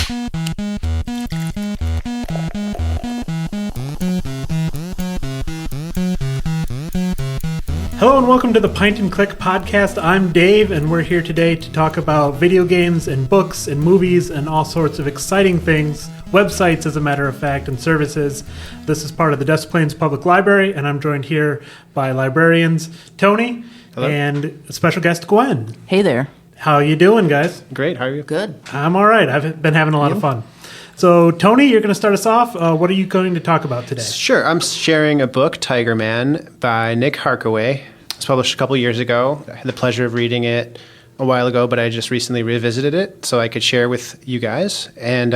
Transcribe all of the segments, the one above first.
Hello and welcome to the Pint and Click podcast. I'm Dave, and we're here today to talk about video games and books and movies and all sorts of exciting things, websites as a matter of fact, and services. This is part of the Des Plaines Public Library, and I'm joined here by librarians Tony. Hello. And a special guest Gwen. Hey there. How you doing, guys? Great, how are you? Good. I'm all right. I've been having a lot of fun. So, Tony, you're going to start us off. What are you going to talk about today? Sure, I'm sharing a book, Tigerman, by Nick Harkaway. It was published a couple years ago. I had the pleasure of reading it a while ago, but I just recently revisited it so I could share with you guys. And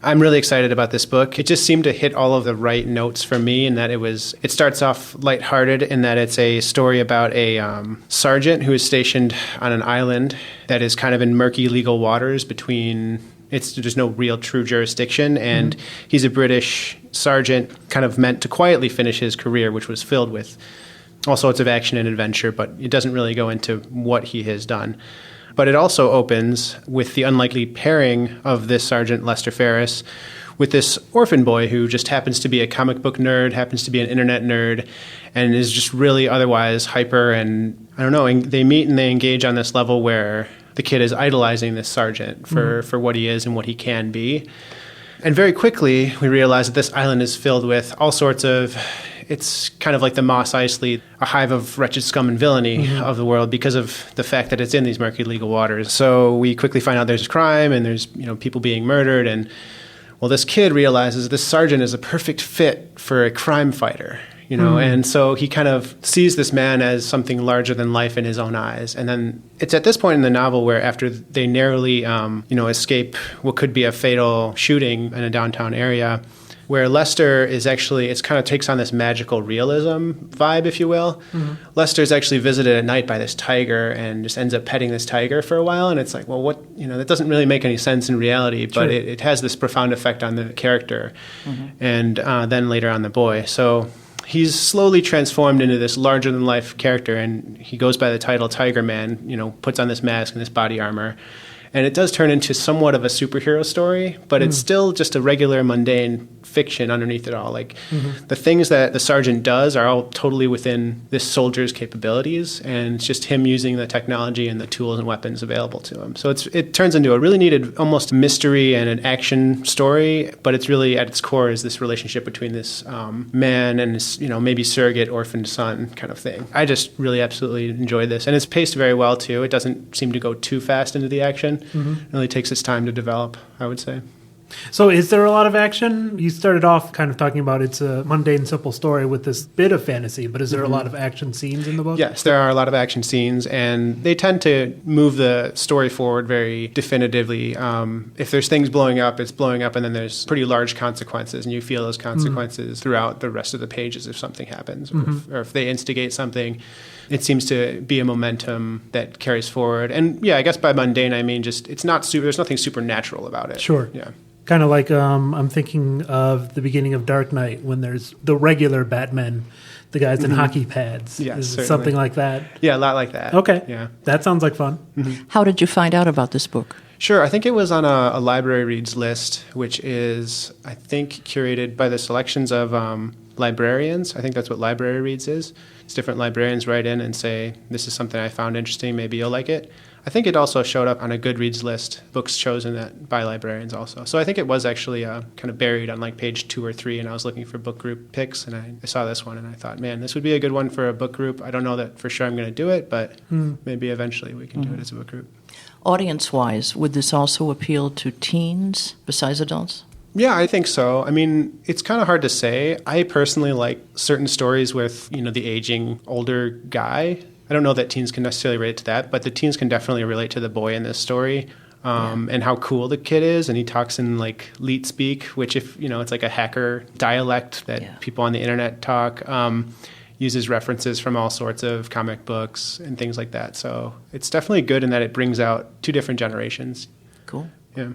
I'm really excited about this book. It just seemed to hit all of the right notes for me in that it starts off lighthearted in that it's a story about a sergeant who is stationed on an island that is kind of in murky legal waters between... There's no real true jurisdiction, and he's a British sergeant kind of meant to quietly finish his career, which was filled with all sorts of action and adventure, but it doesn't really go into what he has done. But it also opens with the unlikely pairing of this Sergeant Lester Ferris with this orphan boy who just happens to be a comic book nerd, happens to be an internet nerd, and is just really otherwise hyper. And I don't know, and they meet and they engage on this level where the kid is idolizing this sergeant for what he is and what he can be. And very quickly, we realize that this island is filled with all sorts of... It's kind of like the Mos Eisley, a hive of wretched scum and villainy of the world because of the fact that it's in these murky legal waters. So we quickly find out there's crime and there's people being murdered. And, well, this kid realizes this sergeant is a perfect fit for a crime fighter. And so he kind of sees this man as something larger than life in his own eyes. And then it's at this point in the novel where after they narrowly, escape what could be a fatal shooting in a downtown area, where Lester is actually, it kind of takes on this magical realism vibe, if you will. Lester is actually visited at night by this tiger and just ends up petting this tiger for a while. And it's like, well, that doesn't really make any sense in reality, but it has this profound effect on the character and then later on the boy. So he's slowly transformed into this larger-than-life character, and he goes by the title Tigerman, puts on this mask and this body armor. And it does turn into somewhat of a superhero story, but it's still just a regular, mundane fiction underneath it all. Like, the things that the sergeant does are all totally within this soldier's capabilities, and it's just him using the technology and the tools and weapons available to him. So it turns into a really needed, almost mystery and an action story, but it's really, at its core, is this relationship between this man and his, maybe surrogate orphaned son kind of thing. I just really absolutely enjoyed this. And it's paced very well, too. It doesn't seem to go too fast into the action. It really takes its time to develop, I would say. So is there a lot of action? You started off kind of talking about it's a mundane, simple story with this bit of fantasy, but is there a lot of action scenes in the book? Yes, there are a lot of action scenes, and they tend to move the story forward very definitively. If there's things blowing up, it's blowing up, and then there's pretty large consequences, and you feel those consequences throughout the rest of the pages if something happens, or if they instigate something. It seems to be a momentum that carries forward. And yeah, I guess by mundane, I mean just it's not there's nothing supernatural about it. Sure. Yeah. Kind of like I'm thinking of the beginning of Dark Knight when there's the regular Batman, the guys in hockey pads. Yes, Is it certainly. something like that? Yeah, a lot like that. Okay. Yeah. That sounds like fun. How did you find out about this book? Sure. I think it was on a library reads list, which is, I think, curated by the selections of librarians. I think that's what library reads is. It's different librarians write in and say, this is something I found interesting, maybe you'll like it. I think it also showed up on a Goodreads list, books chosen by librarians also. So I think it was actually kind of buried on like page 2 or 3, and I was looking for book group picks, and I saw this one, and I thought, man, this would be a good one for a book group. I don't know that for sure I'm going to do it, but maybe eventually we can do it as a book group. Audience-wise, would this also appeal to teens besides adults? Yeah, I think so. I mean, it's kind of hard to say. I personally like certain stories with, the aging older guy. I don't know that teens can necessarily relate to that, but the teens can definitely relate to the boy in this story and how cool the kid is. And he talks in like leet speak, which it's like a hacker dialect that people on the internet talk, uses references from all sorts of comic books and things like that. So it's definitely good in that it brings out two different generations. Cool. Yeah.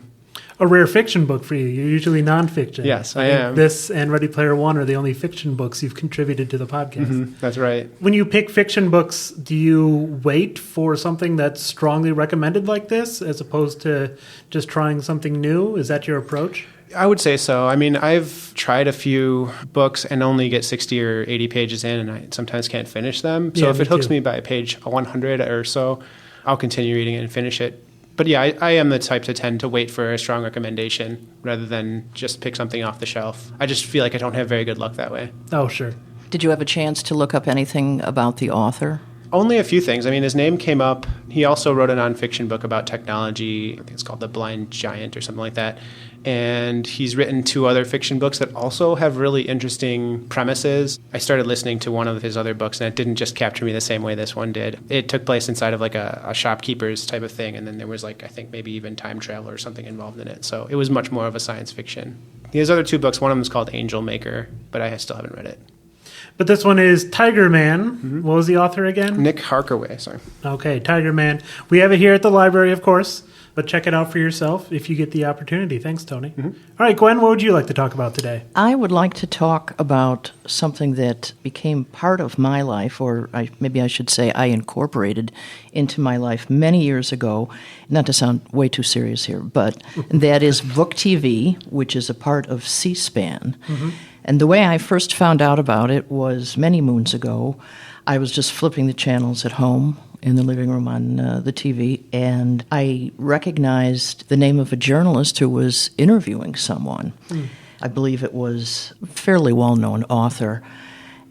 A rare fiction book for you. You're usually nonfiction. Yes, I think am. This and Ready Player One are the only fiction books you've contributed to the podcast. That's right. When you pick fiction books, do you wait for something that's strongly recommended like this as opposed to just trying something new? Is that your approach? I would say so. I mean, I've tried a few books and only get 60 or 80 pages in, and I sometimes can't finish them. So Yeah, if it hooks too. me by page 100 or so, I'll continue reading it and finish it. But yeah, I am the type to tend to wait for a strong recommendation rather than just pick something off the shelf. I just feel like I don't have very good luck that way. Oh, sure. Did you have a chance to look up anything about the author? Only a few things. I mean, his name came up. He also wrote a nonfiction book about technology. I think it's called The Blind Giant or something like that. And he's written 2 other fiction books that also have really interesting premises. I started listening to one of his other books, and it didn't just capture me the same way this one did. It took place inside of like a shopkeeper's type of thing, and then there was like, I think maybe even time travel or something involved in it. So it was much more of a science fiction. He has other 2 books. One of them is called Angel Maker, but I still haven't read it. But this one is Tigerman. What was the author again? Nick Harkaway, sorry. Okay, Tigerman. We have it here at the library, of course, but check it out for yourself if you get the opportunity. Thanks, Tony. All right, Gwen, what would you like to talk about today? I would like to talk about something that became part of my life, or maybe I should say I incorporated into my life many years ago. Not to sound way too serious here, but that is Book TV, which is a part of C-SPAN. And the way I first found out about it was many moons ago. I was just flipping the channels at home in the living room on the TV, and I recognized the name of a journalist who was interviewing someone. I believe it was a fairly well-known author.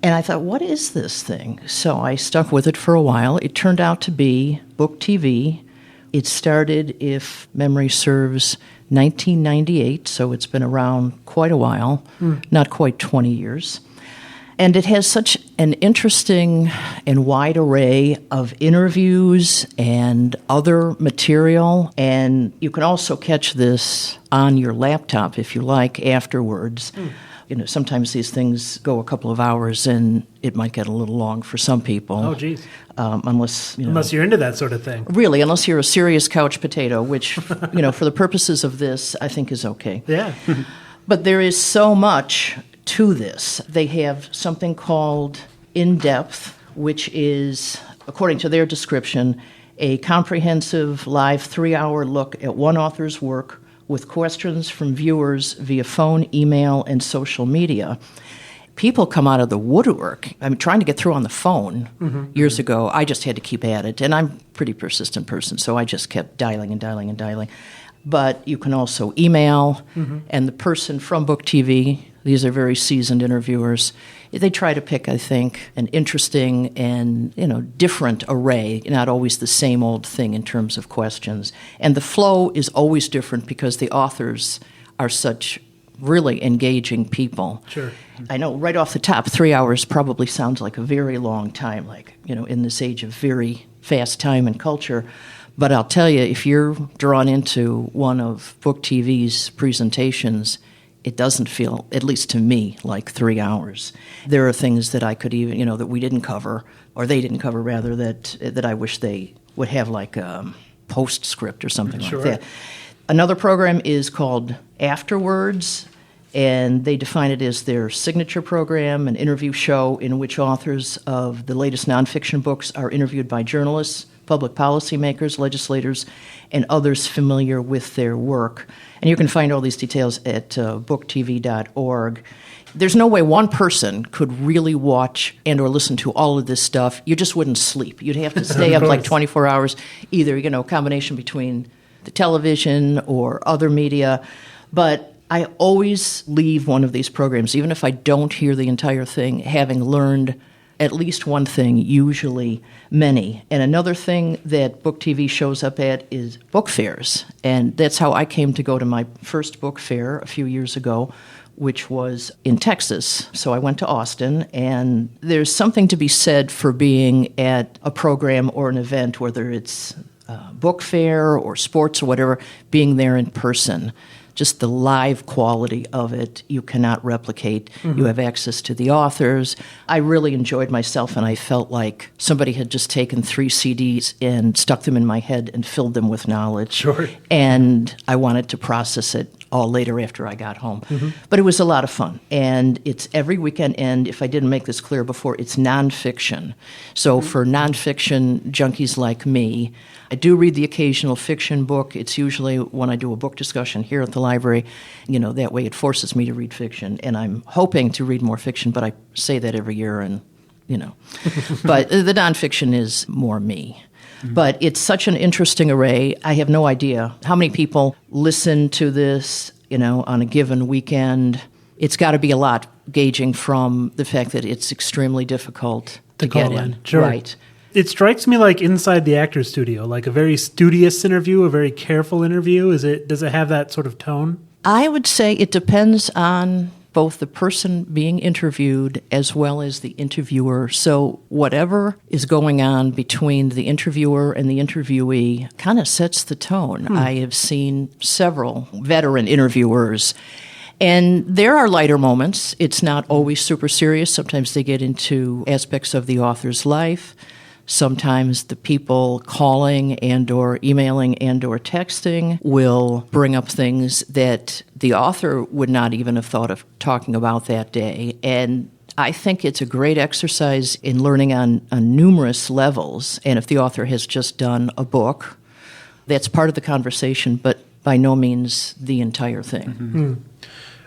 And I thought, what is this thing? So I stuck with it for a while. It turned out to be Book TV. It started, if memory serves, 1998, so it's been around quite a while, not quite 20 years. And it has such an interesting and wide array of interviews and other material. And you can also catch this on your laptop, if you like, afterwards. You know, sometimes these things go a couple of hours, and it might get a little long for some people. Oh, geez. Unless you're into that sort of thing. Really, unless you're a serious couch potato, which, for the purposes of this, I think is okay. Yeah. But there is so much to this. They have something called In-Depth, which is, according to their description, a comprehensive live 3-hour look at one author's work with questions from viewers via phone, email, and social media. People come out of the woodwork. I'm trying to get through on the phone years ago. I just had to keep at it. And I'm a pretty persistent person, so I just kept dialing and dialing and dialing. But you can also email, and the person from Book TV, these are very seasoned interviewers, they try to pick, I think, an interesting and, different array, not always the same old thing in terms of questions. And the flow is always different because the authors are such really engaging people. Sure. I know right off the top, 3 hours probably sounds like a very long time, in this age of very fast time and culture. But I'll tell you, if you're drawn into one of Book TV's presentations, it doesn't feel, at least to me, like 3 hours. There are things that I could even, that we didn't cover, or they didn't cover, rather, that I wish they would have like a postscript or something like that. Another program is called Afterwards, and they define it as their signature program, an interview show in which authors of the latest nonfiction books are interviewed by journalists, public policymakers, legislators, and others familiar with their work. And you can find all these details at booktv.org. There's no way one person could really watch and or listen to all of this stuff. You just wouldn't sleep. You'd have to stay up like 24 hours, either, a combination between the television or other media. But I always leave one of these programs, even if I don't hear the entire thing, having learned at least one thing, usually many. And another thing that Book TV shows up at is book fairs. And that's how I came to go to my first book fair a few years ago, which was in Texas. So I went to Austin, and there's something to be said for being at a program or an event, whether it's book fair or sports or whatever, being there in person. just the live quality of it, you cannot replicate. You have access to the authors. I really enjoyed myself, and I felt like somebody had just taken 3 CDs and stuck them in my head and filled them with knowledge. Sure. And I wanted to process it all later after I got home. But it was a lot of fun. And it's every weekend, and if I didn't make this clear before, it's nonfiction. So for nonfiction junkies like me, I do read the occasional fiction book. It's usually when I do a book discussion here at the library. That way it forces me to read fiction. And I'm hoping to read more fiction, but I say that every year and, But the nonfiction is more me. But it's such an interesting array. I have no idea how many people listen to this, on a given weekend. It's got to be a lot, gauging from the fact that it's extremely difficult to get in. Sure. Right. It strikes me like inside the actor's studio, like a very studious interview, a very careful interview. Does it have that sort of tone? I would say it depends on both the person being interviewed as well as the interviewer. So whatever is going on between the interviewer and the interviewee kind of sets the tone. I have seen several veteran interviewers, and there are lighter moments. It's not always super serious. Sometimes they get into aspects of the author's life. Sometimes the people calling and or emailing and or texting will bring up things that the author would not even have thought of talking about that day. And I think it's a great exercise in learning on numerous levels. And if the author has just done a book, that's part of the conversation, but by no means the entire thing.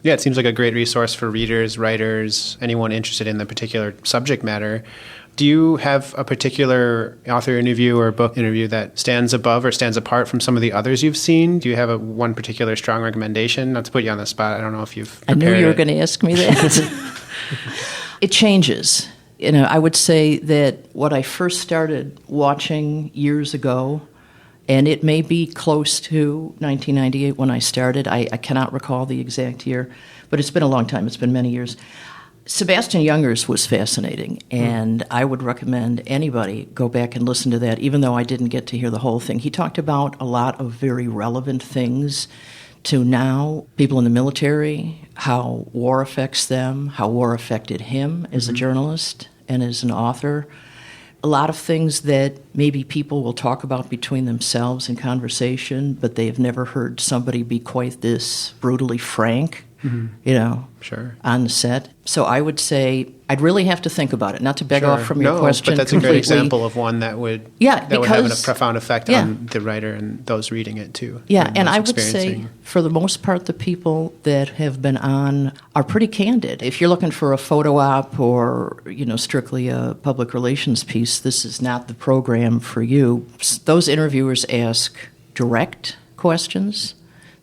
Yeah, it seems like a great resource for readers, writers, anyone interested in the particular subject matter. Do you have a particular author interview or book interview that stands above or stands apart from some of the others you've seen? Do you have one particular strong recommendation? Not to put you on the spot. I don't know if you've prepared I knew you were going to ask me that. It changes. I would say that what I first started watching years ago, and it may be close to 1998 when I started. I cannot recall the exact year, but it's been a long time. It's been many years. Sebastian Junger's was fascinating, and I would recommend anybody go back and listen to that, even though I didn't get to hear the whole thing. He talked about a lot of very relevant things to now, people in the military, how war affects them, how war affected him as a journalist and as an author. A lot of things that maybe people will talk about between themselves in conversation, but they've never heard somebody be quite this brutally frank, Sure. on the set. So I would say I'd really have to think about it, not to beg off from your question. But that's completely. a great example of one that would would have a profound effect on the writer and those reading it too. Yeah, and I would say for the most part the people that have been on are pretty candid. If you're looking for a photo op or strictly a public relations piece, this is not the program for you. Those interviewers ask direct questions.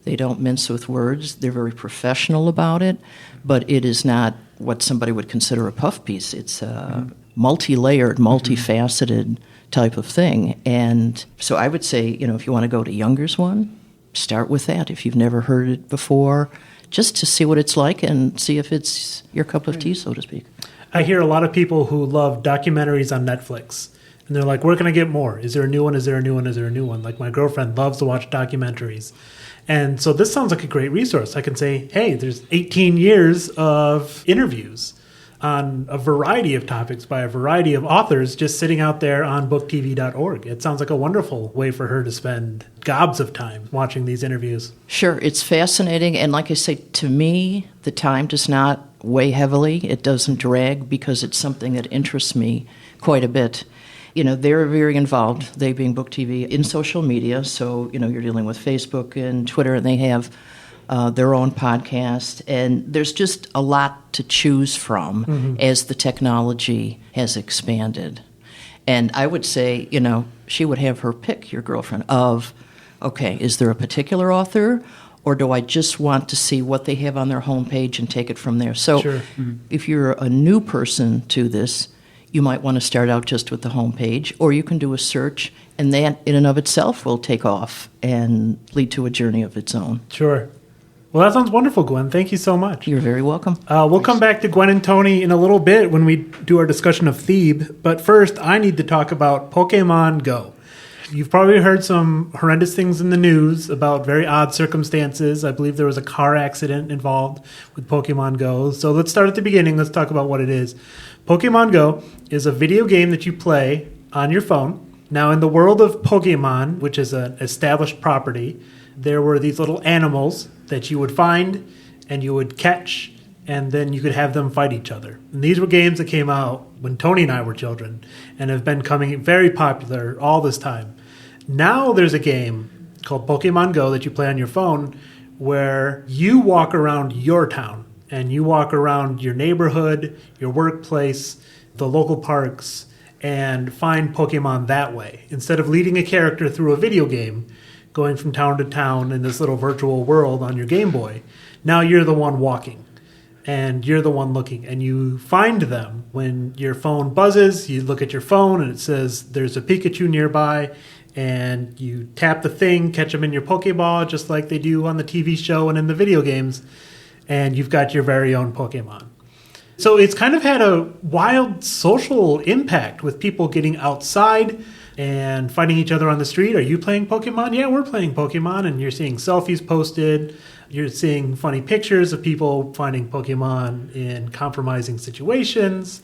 They don't mince with words. They're very professional about it, but it is not what somebody would consider a puff piece. It's a multi-layered, multifaceted type of thing. And so I would say, if you want to go to Junger's one, start with that. If you've never heard it before, just to see what it's like and see if it's your cup of tea, so to speak. I hear a lot of people who love documentaries on Netflix. And they're like, where can I get more? Is there a new one? Is there a new one? Is there a new one? Like my girlfriend loves to watch documentaries. And so this sounds like a great resource. I can say, hey, there's 18 years of interviews on a variety of topics by a variety of authors just sitting out there on booktv.org. It sounds like a wonderful way for her to spend gobs of time watching these interviews. Sure, it's fascinating. And like I say, to me, the time does not weigh heavily. It doesn't drag because it's something that interests me quite a bit. They're very involved, they being Book TV, in social media. So, you're dealing with Facebook and Twitter, and they have their own podcast. And there's just a lot to choose from as the technology has expanded. And I would say, she would have her pick, your girlfriend, of, okay, is there a particular author? Or do I just want to see what they have on their homepage and take it from there? So if you're a new person to this, you might want to start out just with the homepage, or you can do a search, and that in and of itself will take off and lead to a journey of its own. Sure. Well, that sounds wonderful, Gwen. Thank you so much. You're very welcome. We'll come back to Gwen and Tony in a little bit when we do our discussion of Theeb. But first, I need to talk about Pokémon GO. You've probably heard some horrendous things in the news about very odd circumstances. I believe there was a car accident involved with Pokemon Go. So let's start at the beginning. Let's talk about what it is. Pokemon Go is a video game that you play on your phone. Now, in the world of Pokemon, which is an established property, there were these little animals that you would find and you would catch, and then you could have them fight each other. And these were games that came out when Tony and I were children and have been coming very popular all this time. Now there's a game called Pokemon Go that you play on your phone where you walk around your town and you walk around your neighborhood, your workplace, the local parks, and find Pokemon that way. Instead of leading a character through a video game, going from town to town in this little virtual world on your Game Boy, now you're the one walking. And you're the one looking, and you find them. When your phone buzzes, you look at your phone, and it says there's a Pikachu nearby, and you tap the thing, catch them in your Pokeball, just like they do on the TV show and in the video games, and you've got your very own Pokemon. So it's kind of had a wild social impact with people getting outside and fighting each other on the street. Are you playing Pokemon? Yeah, we're playing Pokemon, and you're seeing selfies posted. You're seeing funny pictures of people finding Pokemon in compromising situations.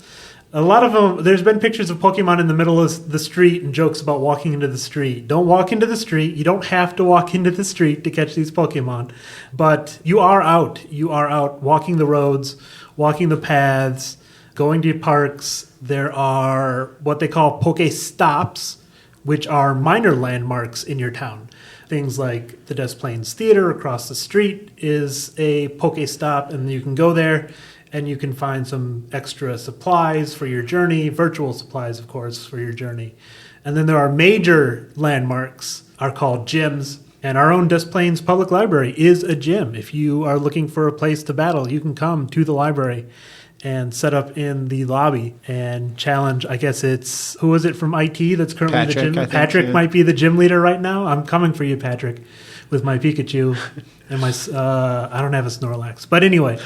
A lot of them, there's been pictures of Pokemon in the middle of the street and jokes about walking into the street. Don't walk into the street. You don't have to walk into the street to catch these Pokemon. But you are out. You are out walking the roads, walking the paths, going to parks. There are what they call Pokestops, which are minor landmarks in your town. Things like the Des Plaines Theater across the street is a Pokestop, and you can go there and you can find some extra supplies for your journey, virtual supplies, of course, for your journey. And then there are major landmarks are called gyms, and our own Des Plaines Public Library is a gym. If you are looking for a place to battle, you can come to the library and set up in the lobby and challenge. I guess it's, who is it from IT that's currently Patrick, the gym? I think, Patrick yeah. might be the gym leader right now. I'm coming for you, Patrick, with my Pikachu and my, I don't have a Snorlax. But anyway,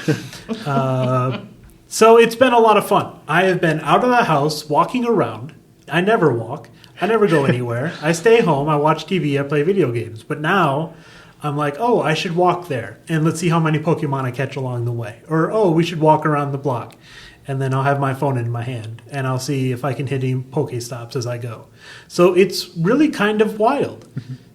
so it's been a lot of fun. I have been out of the house, walking around. I never walk. I never go anywhere. I stay home. I watch TV. I play video games. But now I'm like, oh, I should walk there, and let's see how many Pokemon I catch along the way. Or, oh, we should walk around the block, and then I'll have my phone in my hand, and I'll see if I can hit any Pokestops as I go. So it's really kind of wild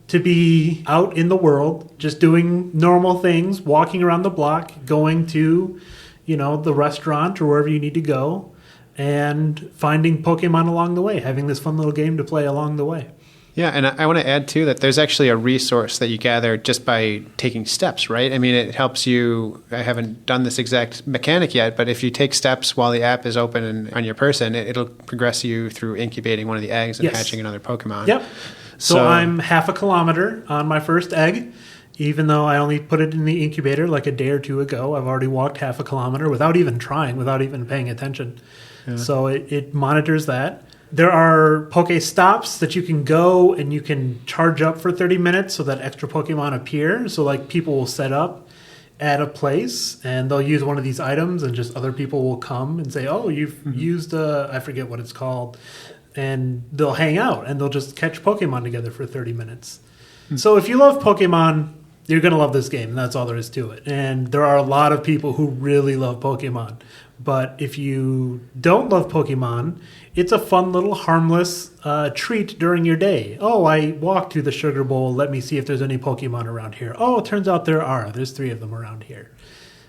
to be out in the world, just doing normal things, walking around the block, going to, the restaurant or wherever you need to go, and finding Pokemon along the way, having this fun little game to play along the way. Yeah, and I want to add, too, that there's actually a resource that you gather just by taking steps, right? I mean, it helps you. I haven't done this exact mechanic yet, but if you take steps while the app is open and on your person, it'll progress you through incubating one of the eggs and hatching another Pokemon. Yep. So I'm half a kilometer on my first egg. Even though I only put it in the incubator like a day or two ago, I've already walked half a kilometer without even trying, without even paying attention. Yeah. So it monitors that. There are Pokestops that you can go and you can charge up for 30 minutes so that extra Pokemon appear. So like people will set up at a place and they'll use one of these items and just other people will come and say, oh, you've used I forget what it's called. And they'll hang out and they'll just catch Pokemon together for 30 minutes. So if you love Pokemon, you're going to love this game. And that's all there is to it. And there are a lot of people who really love Pokemon. But if you don't love Pokemon, it's a fun little harmless treat during your day. Oh, I walked to the Sugar Bowl. Let me see if there's any Pokemon around here. Oh, it turns out there are. There's 3 of them around here.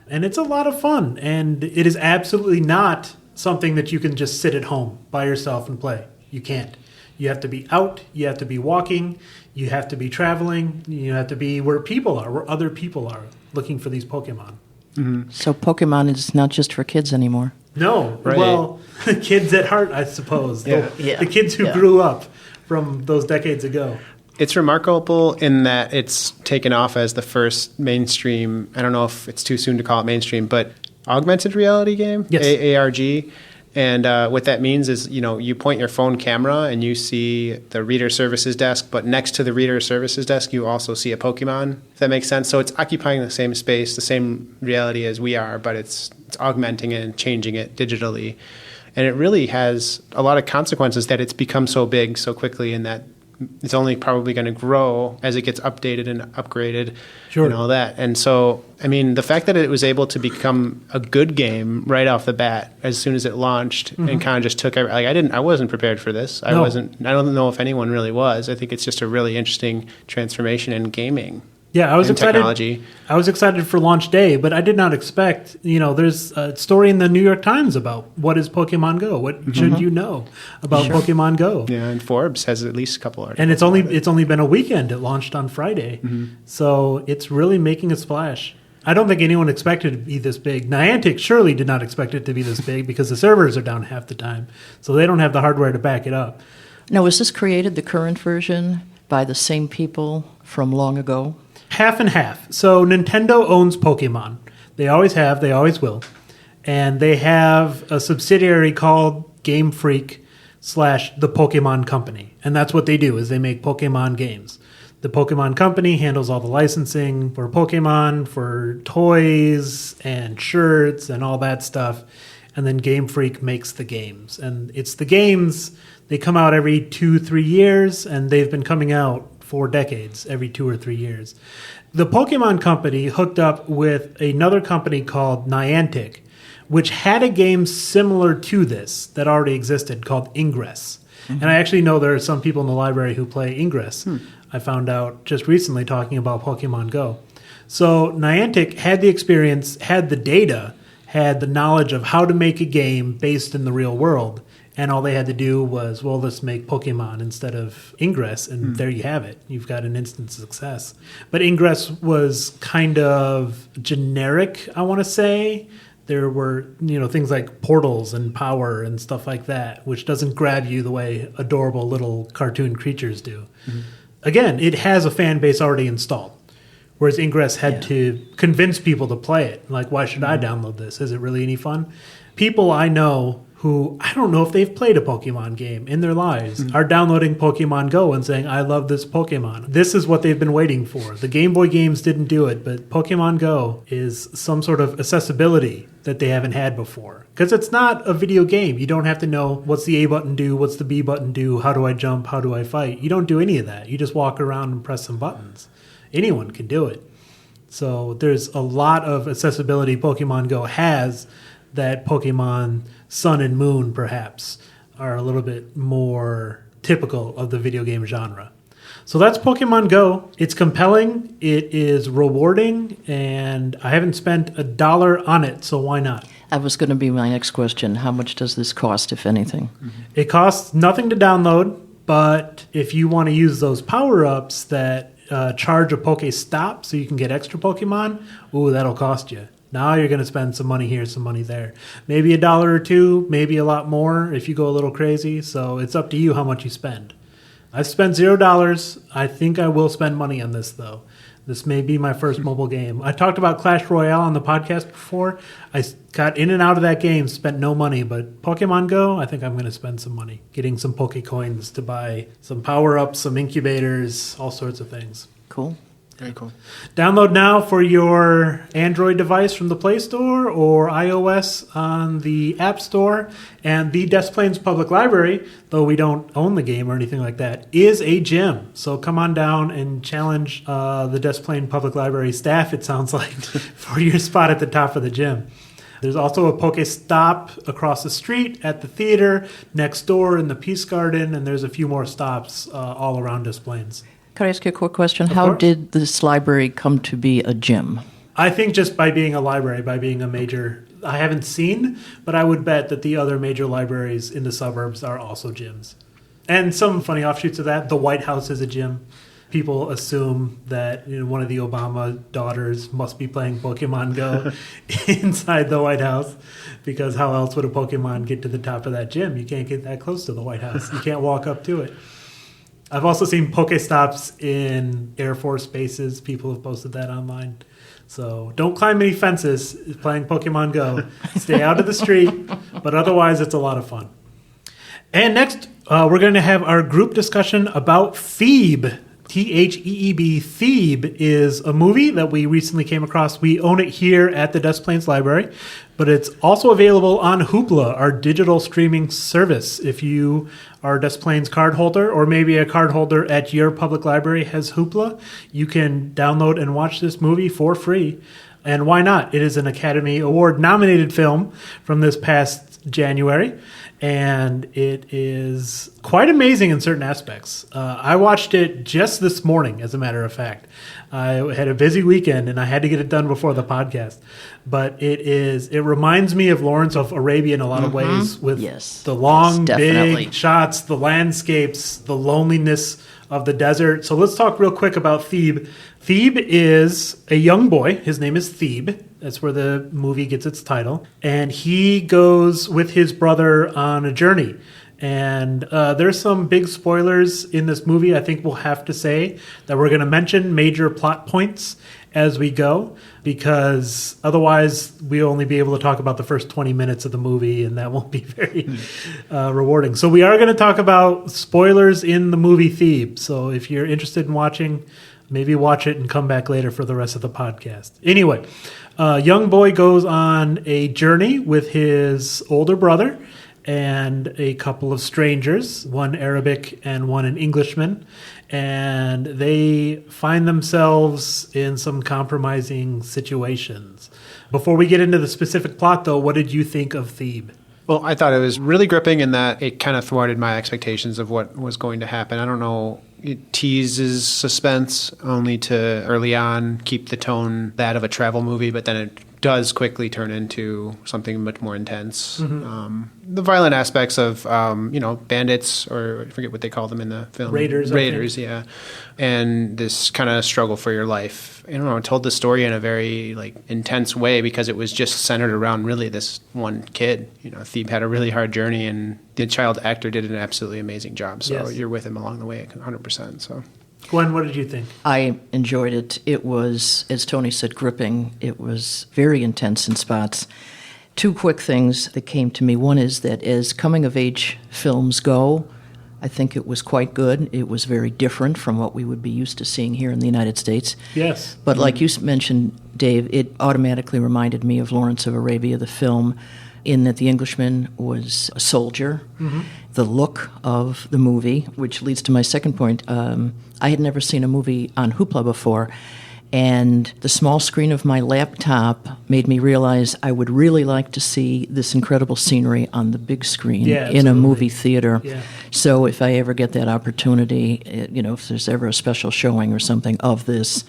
And it's a lot of fun. And it is absolutely not something that you can just sit at home by yourself and play. You can't. You have to be out. You have to be walking. You have to be traveling. You have to be where people are, where other people are looking for these Pokemon. Mm-hmm. So Pokemon is not just for kids anymore. No. Right. Well, kids at heart, I suppose. The kids who grew up from those decades ago. It's remarkable in that it's taken off as the first mainstream, I don't know if it's too soon to call it mainstream, but augmented reality game, yes. ARG. And what that means is, you point your phone camera and you see the reader services desk, but next to the reader services desk, you also see a Pokemon, if that makes sense. So it's occupying the same space, the same reality as we are, but it's augmenting it and changing it digitally. And it really has a lot of consequences that it's become so big so quickly, and that it's only probably going to grow as it gets updated and upgraded Sure. and all that. And so, I mean, the fact that it was able to become a good game right off the bat as soon as it launched and kind of just took I wasn't prepared for this. I don't know if anyone really was. I think it's just a really interesting transformation in gaming. Yeah, I was and excited. Technology. I was excited for launch day, but I did not expect. There's a story in the New York Times about what is Pokemon Go. What should you know about Pokemon Go? Yeah, and Forbes has at least a couple articles. And it's only been a weekend. It launched on Friday, so it's really making a splash. I don't think anyone expected it to be this big. Niantic surely did not expect it to be this big because the servers are down half the time, so they don't have the hardware to back it up. Now, was this created, the current version, by the same people from long ago? Half and half. So Nintendo owns Pokemon. They always have, they always will. And they have a subsidiary called Game Freak / the Pokemon Company. And that's what they do, is they make Pokemon games. The Pokemon Company handles all the licensing for Pokemon, for toys and shirts and all that stuff. And then Game Freak makes the games. And it's the games, they come out every 2-3 years, and they've been coming out for decades, every 2 or 3 years. The Pokemon Company hooked up with another company called Niantic, which had a game similar to this that already existed called Ingress. And I actually know there are some people in the library who play Ingress. I found out just recently talking about Pokemon Go. So Niantic had the experience, had the data, had the knowledge of how to make a game based in the real world. And all they had to do was, let's make Pokemon instead of Ingress, and there you have it. You've got an instant success. But Ingress was kind of generic, I want to say. There were, things like portals and power and stuff like that, which doesn't grab you the way adorable little cartoon creatures do. Again, it has a fan base already installed, whereas Ingress had to convince people to play it. Like, why should I download this? Is it really any fun? People I know who, I don't know if they've played a Pokemon game in their lives, are downloading Pokemon Go and saying, I love this Pokemon. This is what they've been waiting for. The Game Boy games didn't do it, but Pokemon Go is some sort of accessibility that they haven't had before. Because it's not a video game. You don't have to know what's the A button do, what's the B button do, how do I jump, how do I fight. You don't do any of that. You just walk around and press some buttons. Anyone can do it. So there's a lot of accessibility Pokemon Go has that Pokemon Sun and Moon, perhaps, are a little bit more typical of the video game genre. So that's Pokemon Go. It's compelling, it is rewarding, and I haven't spent $1 on it, so why not? That was going to be my next question. How much does this cost, if anything? It costs nothing to download, but if you want to use those power-ups that charge a Pokestop so you can get extra Pokemon, that'll cost you. Now you're going to spend some money here, some money there. Maybe $1 or $2, maybe a lot more if you go a little crazy. So it's up to you how much you spend. I've spent $0. I think I will spend money on this, though. This may be my first mobile game. I talked about Clash Royale on the podcast before. I got in and out of that game, spent no money. But Pokemon Go, I think I'm going to spend some money. Getting some Pokecoins to buy some power-ups, some incubators, all sorts of things. Cool. Very cool. Download now for your Android device from the Play Store or iOS on the App Store. And the Des Plaines Public Library, though we don't own the game or anything like that, is a gym. So come on down and challenge the Des Plaines Public Library staff, it sounds like, for your spot at the top of the gym. There's also a Pokestop across the street at the theater, next door in the Peace Garden, and there's a few more stops all around Des Plaines. Can I ask you a quick question? Of How course. did this library come to be a gym? I think just by being a library, by being a major, I haven't seen, but I would bet that the other major libraries in the suburbs are also gyms. And some funny offshoots of that, the White House is a gym. People assume that one of the Obama daughters must be playing Pokemon Go inside the White House, because how else would a Pokemon get to the top of that gym? You can't get that close to the White House. You can't walk up to it. I've also seen Pokestops in Air Force bases. People have posted that online. So don't climb any fences playing Pokemon Go. Stay out of the street, but otherwise it's a lot of fun. And next, we're going to have our group discussion about Theeb. Theeb. Theeb is a movie that we recently came across. We own it here at the Des Plaines Library, but it's also available on Hoopla, our digital streaming service. If you are a Des Plaines card holder, or maybe a card holder at your public library has Hoopla, you can download and watch this movie for free. And why not? It is an Academy Award nominated film from this past January, and it is quite amazing in certain aspects. I watched it just this morning, as a matter of fact. I had a busy weekend, and I had to get it done before the podcast. But it reminds me of Lawrence of Arabia in a lot of ways, with the long, big shots, the landscapes, the loneliness of the desert. So let's talk real quick about Theeb. Theeb is a young boy. His name is Theeb. That's where the movie gets its title. And he goes with his brother on a journey. And there's some big spoilers in this movie. I think we'll have to say that we're going to mention major plot points as we go, because otherwise we'll only be able to talk about the first 20 minutes of the movie, and that won't be very rewarding. So we are going to talk about spoilers in the movie Theeb. So if you're interested in watching, maybe watch it and come back later for the rest of the podcast. Anyway, young boy goes on a journey with his older brother and a couple of strangers, one Arabic and one an Englishman, and they find themselves in some compromising situations. Before we get into the specific plot, though, what did you think of Theeb? Well, I thought it was really gripping in that it kind of thwarted my expectations of what was going to happen. I don't know, it teases suspense only to early on keep the tone that of a travel movie, but then it does quickly turn into something much more intense. The violent aspects of, bandits, or I forget what they call them in the film. Raiders, yeah. And this kind of struggle for your life. I don't know, it told the story in a very intense way, because it was just centered around really this one kid. Theeb had a really hard journey, and the child actor did an absolutely amazing job. So you're with him along the way 100%. So. Gwen, what did you think? I enjoyed it. It was, as Tony said, gripping. It was very intense in spots. Two quick things that came to me. One is that as coming-of-age films go, I think it was quite good. It was very different from what we would be used to seeing here in the United States. Yes. But like you mentioned, Dave, it automatically reminded me of Lawrence of Arabia, the film, in that the Englishman was a soldier. The look of the movie, which leads to my second point, I had never seen a movie on Hoopla before, and the small screen of my laptop made me realize I would really like to see this incredible scenery on the big screen in a movie theater. Yeah. So if I ever get that opportunity, if there's ever a special showing or something of this,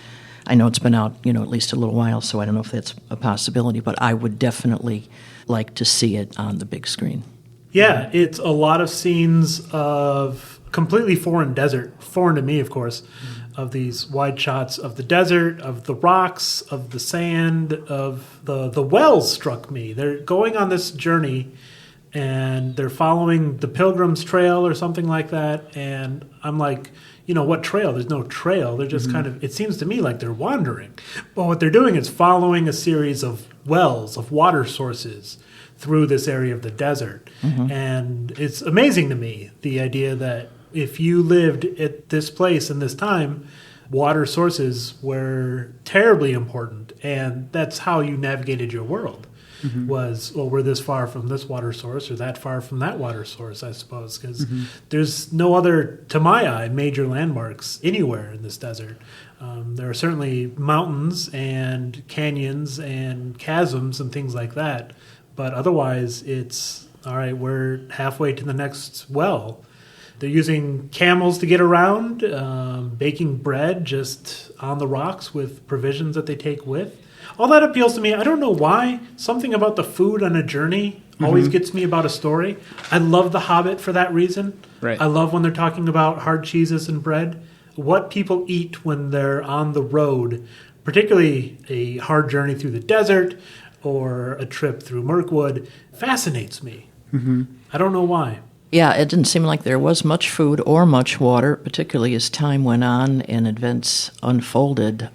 I know it's been out, at least a little while, so I don't know if that's a possibility, but I would definitely like to see it on the big screen. Yeah, it's a lot of scenes of completely foreign desert, foreign to me, of course, of these wide shots of the desert, of the rocks, of the sand, of the wells struck me. They're going on this journey, and they're following the Pilgrim's Trail or something like that, and I'm like, what trail? There's no trail. They're just kind of, it seems to me like they're wandering. But what they're doing is following a series of wells, of water sources through this area of the desert. And it's amazing to me, the idea that if you lived at this place in this time, water sources were terribly important. And that's how you navigated your world. Was, we're this far from this water source or that far from that water source, I suppose, because there's no other, to my eye, major landmarks anywhere in this desert. There are certainly mountains and canyons and chasms and things like that, but otherwise it's, all right, we're halfway to the next well. They're using camels to get around, baking bread just on the rocks with provisions that they take with. All that appeals to me. I don't know why. Something about the food on a journey always gets me about a story. I love The Hobbit for that reason. Right. I love when they're talking about hard cheeses and bread. What people eat when they're on the road, particularly a hard journey through the desert or a trip through Mirkwood, fascinates me. I don't know why. Yeah, it didn't seem like there was much food or much water, particularly as time went on and events unfolded.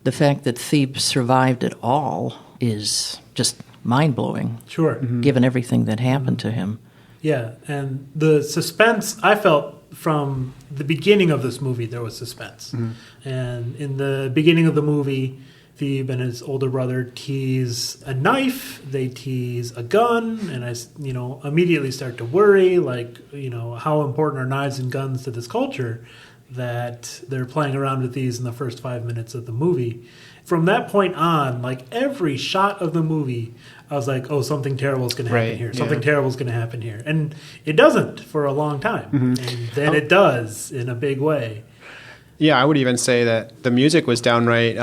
The fact that Theeb survived at all is just mind-blowing. Sure. Given everything that happened to him. Yeah, and the suspense, I felt from the beginning of this movie, there was suspense. And in the beginning of the movie, Theeb and his older brother tease a knife, they tease a gun, and I, immediately start to worry, how important are knives and guns to this culture, that they're playing around with these in the first 5 minutes of the movie. From that point on, every shot of the movie, I was like, oh, something terrible is going to happen here. Something terrible is going to happen here. And it doesn't for a long time. And then it does in a big way. Yeah, I would even say that the music was downright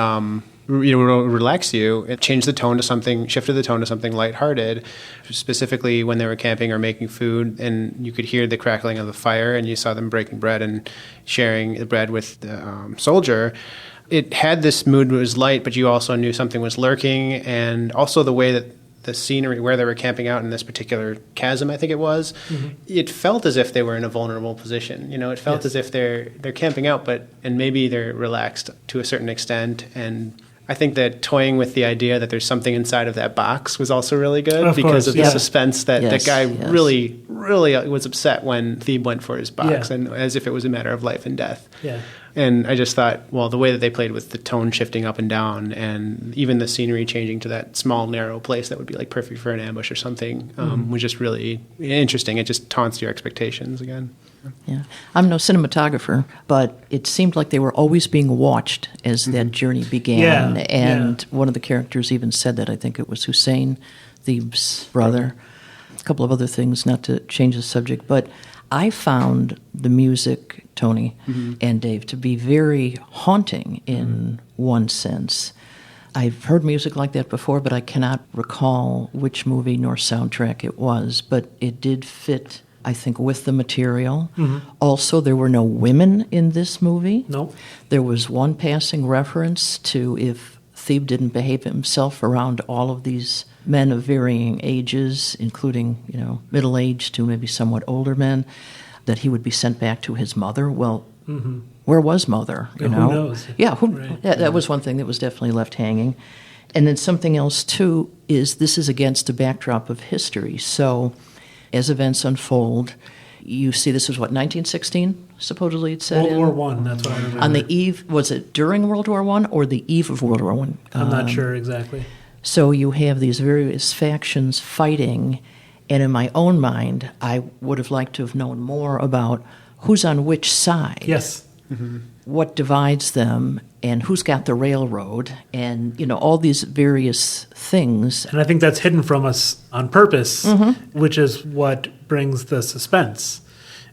relax you. It changed the tone to something, shifted the tone to something lighthearted, specifically when they were camping or making food, and you could hear the crackling of the fire, and you saw them breaking bread and sharing the bread with the soldier. It had this mood, it was light, but you also knew something was lurking, and also the way that the scenery where they were camping out in this particular chasm, I think it was, it felt as if they were in a vulnerable position. It felt as if they're camping out, and maybe they're relaxed to a certain extent. And I think that toying with the idea that there's something inside of that box was also really good because of the suspense that that guy really, really was upset when Theeb went for his box, and as if it was a matter of life and death. Yeah. And I just thought, well, the way that they played with the tone shifting up and down, and even the scenery changing to that small, narrow place that would be perfect for an ambush or something, was just really interesting. It just taunts your expectations again. Yeah, I'm no cinematographer, but it seemed like they were always being watched as that journey began. One of the characters even said that. I think it was Hussein, Theeb's brother. A couple of other things, not to change the subject, but I found the music, Tony and Dave, to be very haunting in one sense. I've heard music like that before, but I cannot recall which movie nor soundtrack it was, but it did fit, I think, with the material. Also, there were no women in this movie. Nope. There was one passing reference to if Theeb didn't behave himself around all of these men of varying ages, including, middle-aged to maybe somewhat older men, that he would be sent back to his mother. Well, where was mother? Who knows? Yeah, that was one thing that was definitely left hanging. And then something else, too, is this is against a backdrop of history. So as events unfold, you see this was, 1916, supposedly it said? World War I, that's what I remember. On the eve, was it during World War I or the eve of World War I? I'm not sure exactly. So you have these various factions fighting, and in my own mind, I would have liked to have known more about who's on which side. Yes. What divides them, and who's got the railroad, and all these various things. And I think that's hidden from us on purpose, which is what brings the suspense.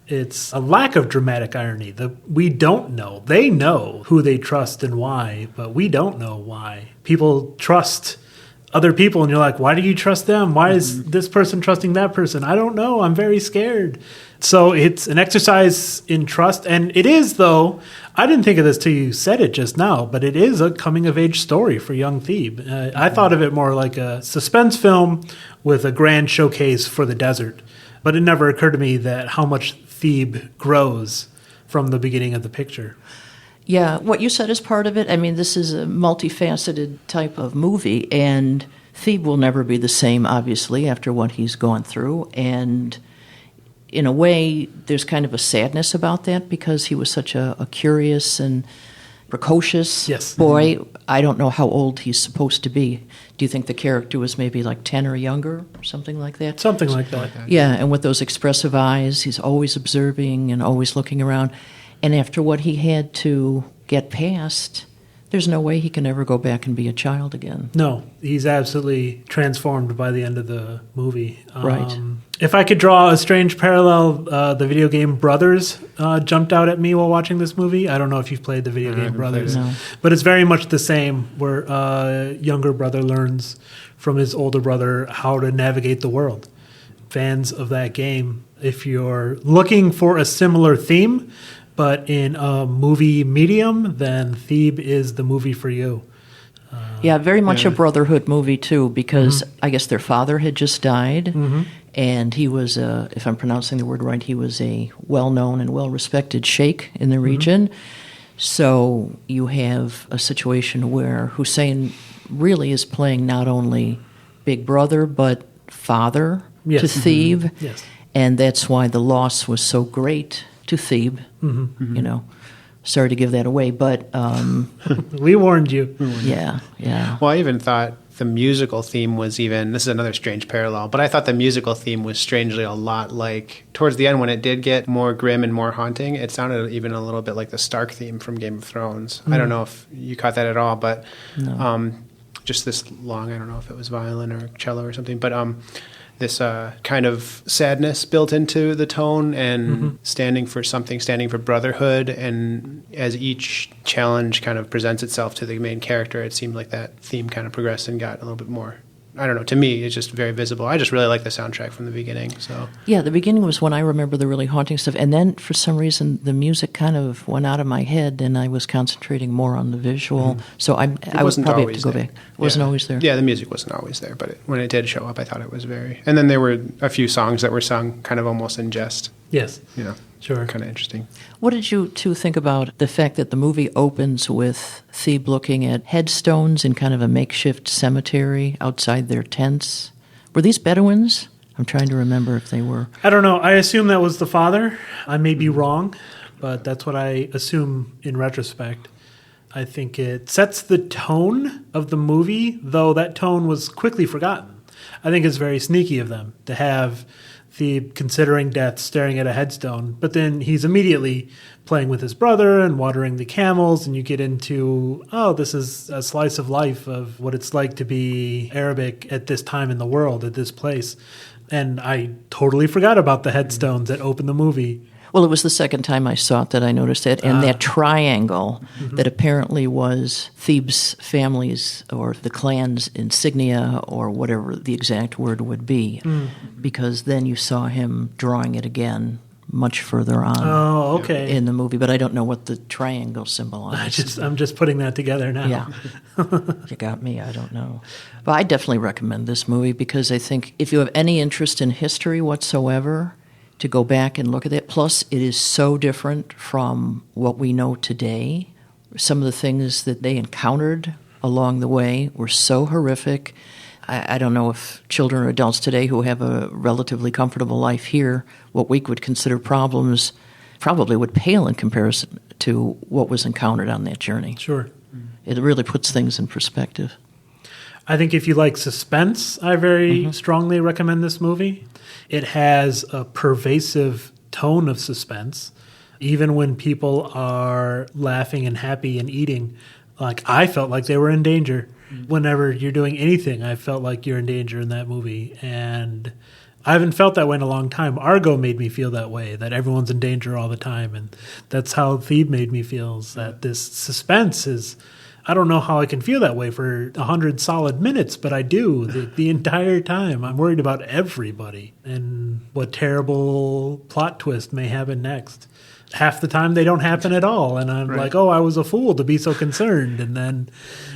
It's a lack of dramatic irony. We don't know. They know who they trust and why, but we don't know why. People trust other people, and you're like, why do you trust them? Why is this person trusting that person? I don't know. I'm very scared. So it's an exercise in trust. And it is, though, I didn't think of this till you said it just now, but it is a coming-of-age story for young Theeb. I thought of it more like a suspense film with a grand showcase for the desert. But it never occurred to me that how much Theeb grows from the beginning of the picture. Yeah, what you said is part of it. I mean, this is a multifaceted type of movie, and Theeb will never be the same, obviously, after what he's gone through. And in a way, there's kind of a sadness about that because he was such a curious and precocious boy. I don't know how old he's supposed to be. Do you think the character was maybe 10 or younger or something like that? Something like that. Yeah, and with those expressive eyes, he's always observing and always looking around. And after what he had to get past, there's no way he can ever go back and be a child again. No, he's absolutely transformed by the end of the movie. Right. If I could draw a strange parallel, the video game Brothers jumped out at me while watching this movie. I don't know if you've played the video game Brothers, but it's very much the same, where a younger brother learns from his older brother how to navigate the world. Fans of that game, if you're looking for a similar theme, but in a movie medium, then Theeb is the movie for you. Yeah, very much a brotherhood movie, too, because I guess their father had just died, and he was, if I'm pronouncing the word right, he was a well-known and well-respected sheikh in the region. So you have a situation where Hussein really is playing not only big brother, but father to Theeb, and that's why the loss was so great to Theeb. You know, sorry to give that away, but We warned you. yeah. Well, I even thought the musical theme was even, this is another strange parallel, but I thought the musical theme was strangely a lot like, towards the end when it did get more grim and more haunting, it sounded even a little bit like the Stark theme from Game of Thrones. I don't know if you caught that at all, but just this long, I don't know if it was violin or cello or something, but this kind of sadness built into the tone and standing for something, standing for brotherhood. And as each challenge kind of presents itself to the main character, it seemed like that theme kind of progressed and got a little bit more, I don't know, to me, it's just very visible. I just really like the soundtrack from the beginning. So Yeah, the beginning was when I remember the really haunting stuff. And then for some reason, the music kind of went out of my head and I was concentrating more on the visual. So I would probably have to go back. It wasn't always there. Yeah, the music wasn't always there, but when it did show up, I thought it was very... And then there were a few songs that were sung kind of almost in jest. Yes. You know, Sure. kind of interesting. What did you two think about the fact that the movie opens with Theeb looking at headstones in kind of a makeshift cemetery outside their tents? Were these Bedouins? I'm trying to remember if they were. I don't know. I assume that was the father. I may be wrong, but that's what I assume in retrospect. I think it sets the tone of the movie, though that tone was quickly forgotten. I think it's very sneaky of them to have Theeb considering death, staring at a headstone, but then he's immediately playing with his brother and watering the camels, and you get into, oh, this is a slice of life of what it's like to be Arabic at this time in the world, at this place. And I totally forgot about the headstones that open the movie. Well, it was the second time I saw it that I noticed it, and that triangle that apparently was Theeb's family's or the clan's insignia or whatever the exact word would be, because then you saw him drawing it again much further on Oh, okay. in the movie, but I don't know what the triangle symbolizes. I'm just putting that together now. Yeah. You got me, I don't know. But I definitely recommend this movie because I think if you have any interest in history whatsoever, to go back and look at it. Plus, it is so different from what we know today. Some of the things that they encountered along the way were so horrific. I don't know if children or adults today who have a relatively comfortable life here, what we would consider problems, probably would pale in comparison to what was encountered on that journey. Sure. It really puts things in perspective. I think if you like suspense, I very strongly recommend this movie. It has a pervasive tone of suspense. Even when people are laughing and happy and eating, like I felt like they were in danger. Whenever you're doing anything, I felt like you're in danger in that movie. And I haven't felt that way in a long time. Argo made me feel that way, that everyone's in danger all the time. And that's how Theeb made me feel, is that this suspense is... I don't know how I can feel that way for 100 solid minutes, but I do the entire time. I'm worried about everybody and what terrible plot twist may happen next. Half the time they don't happen at all, and I'm like, oh, I was a fool to be so concerned. And then,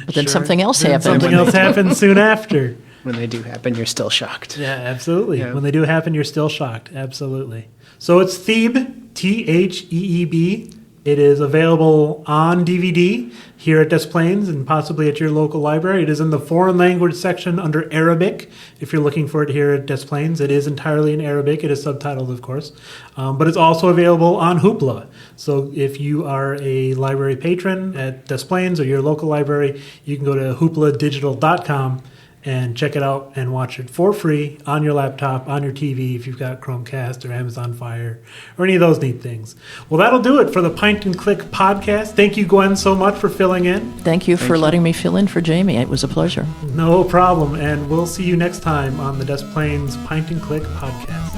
But then something else happens. Something else happens soon after. When they do happen, you're still shocked. Yeah, absolutely. Yeah. When they do happen, you're still shocked. Absolutely. So it's Theeb, Theeb. It is available on DVD here at Des Plaines and possibly at your local library. It is in the foreign language section under Arabic. If you're looking for it here at Des Plaines, it is entirely in Arabic. It is subtitled, of course. But it's also available on Hoopla. So if you are a library patron at Des Plaines or your local library, you can go to hoopladigital.com and check it out and watch it for free on your laptop, on your TV, if you've got Chromecast or Amazon Fire or any of those neat things. Well, that'll do it for the Pint and Click podcast. Thank you, Gwen, so much for filling in. Thank you for letting me fill in for Jamie. It was a pleasure. No problem. And we'll see you next time on the Des Plaines Pint and Click podcast.